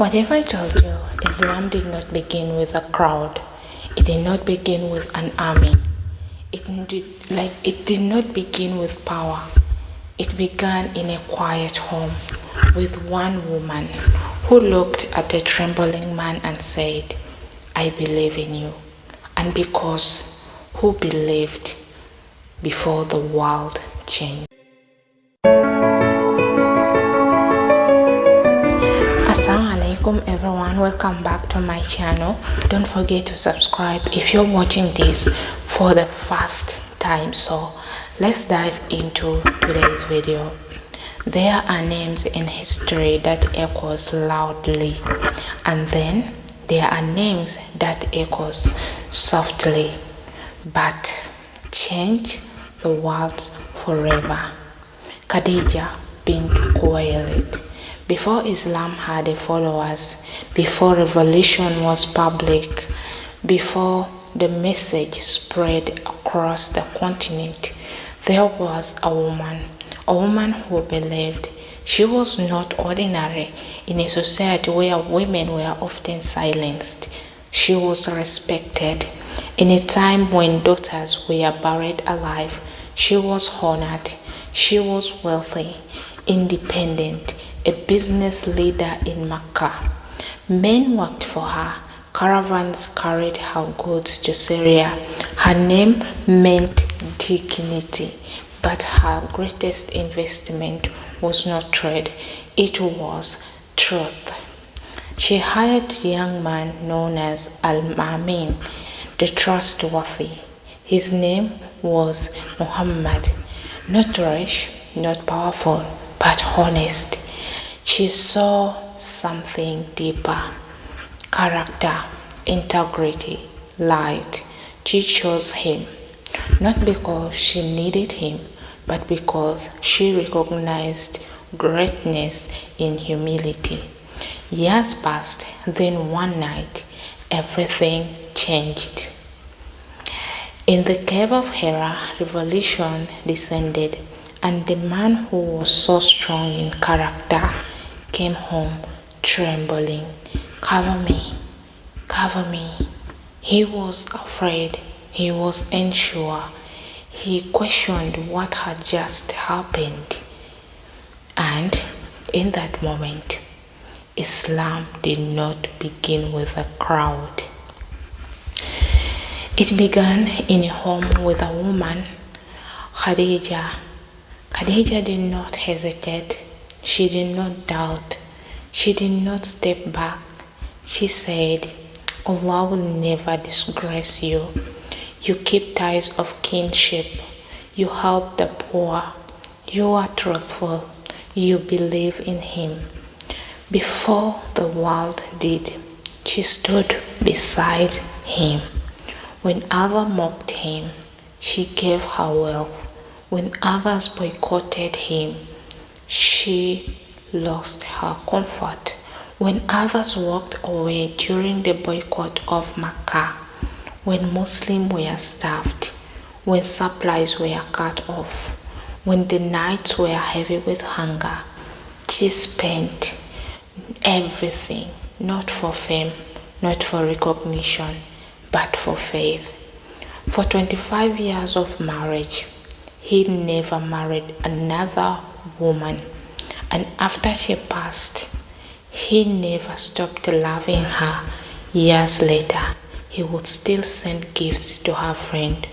What if I told you Islam did not begin with a crowd? It did not begin with an army. It did not begin with power. It began in a quiet home with one woman who looked at a trembling man and said, I believe in you. And because who believed before the world changed. Assalamu alaikum everyone, welcome back to my channel. Don't forget to subscribe if you're watching this for the first time. So let's dive into today's video. There are names in history that echoes loudly, and then there are names that echoes softly but change the world forever. Khadijah bint Khuwaylid. Before Islam had followers, before revolution was public, before the message spread across the continent, there was a woman who believed. She was not ordinary in a society where women were often silenced. She was respected. In a time when daughters were buried alive, she was honored. She was wealthy, independent, a business leader in Mecca. Men worked for her. Caravans carried her goods to Syria. Her name meant dignity, but her greatest investment was not trade. It was truth. She hired a young man known as Al-Ma'min, the trustworthy. His name was Muhammad. Not rich, not powerful, but honest. She saw something deeper: character, integrity, light. She chose him, not because she needed him, but because she recognized greatness in humility. Years passed, then one night, everything changed. In the cave of Hira, revolution descended, and the man who was so strong in character came home trembling. Cover me, cover me. He was afraid. He was unsure. He questioned what had just happened. And in that moment, Islam did not begin with a crowd. It began in a home with a woman, Khadijah. Khadijah did not hesitate. She did not doubt. She did not step back. She said, Allah will never disgrace you. You keep ties of kinship. You help the poor. You are truthful. You believe in Him. Before the world did, she stood beside Him. When others mocked Him, she gave her wealth. When others boycotted Him, she lost her comfort. When others walked away during the boycott of Mecca, when Muslims were starved, when supplies were cut off, when the nights were heavy with hunger, she spent everything, not for fame, not for recognition, but for faith. For 25 years of marriage, he never married another woman. And after she passed, he never stopped loving her. Years later, he would still send gifts to her friend.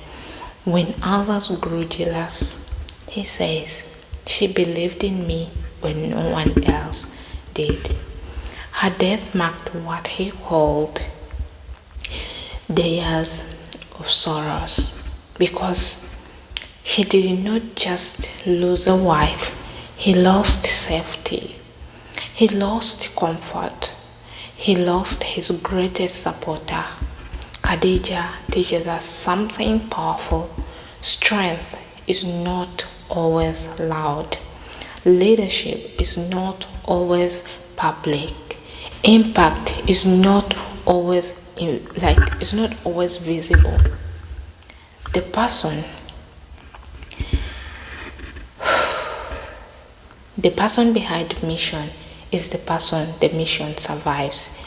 When others grew jealous, he says, she believed in me when no one else did. Her death marked what he called the years of sorrows, because he did not just lose a wife, he lost safety, he lost comfort, he lost his greatest supporter. Khadijah teaches us something powerful. Strength is not always loud. Leadership is not always public. Impact is not always visible. The person behind mission is the person the mission survives.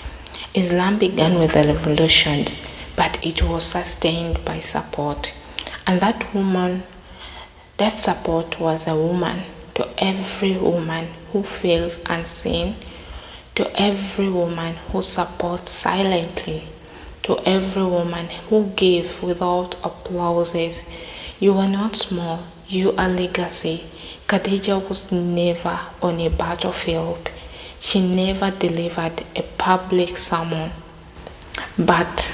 Islam began with the revolutions, but it was sustained by support. And that support was a woman. To every woman who feels unseen, to every woman who supports silently, to every woman who gave without applauses. You are not small, you are legacy. Khadijah was never on a battlefield. She never delivered a public sermon. But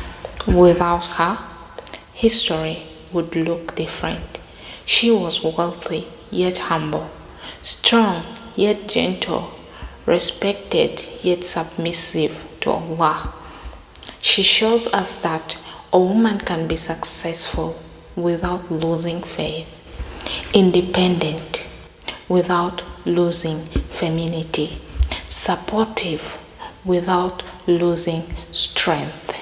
without her, history would look different. She was wealthy yet humble, strong yet gentle, respected yet submissive to Allah. She shows us that a woman can be successful without losing faith, independent without losing femininity, supportive without losing strength.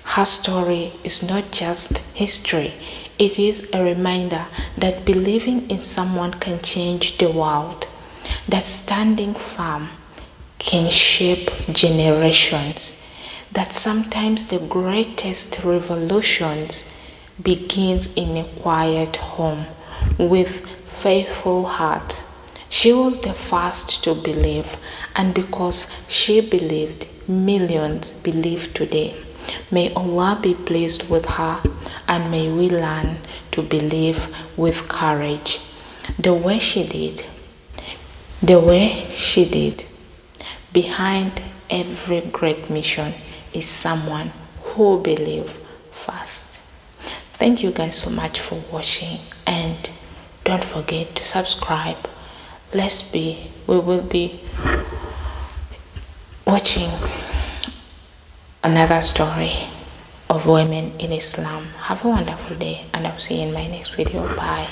Her story is not just history, it is a reminder that believing in someone can change the world, that standing firm can shape generations, that sometimes the greatest revolutions begins in a quiet home with faithful heart. She was the first to believe, and because she believed, millions believe today. May Allah be pleased with her, and may we learn to believe with courage. The way she did. Behind every great mission is someone who believes first. Thank you guys so much for watching, and don't forget to subscribe. We will be watching another story of women in Islam. Have a wonderful day, and I'll see you in my next video. Bye.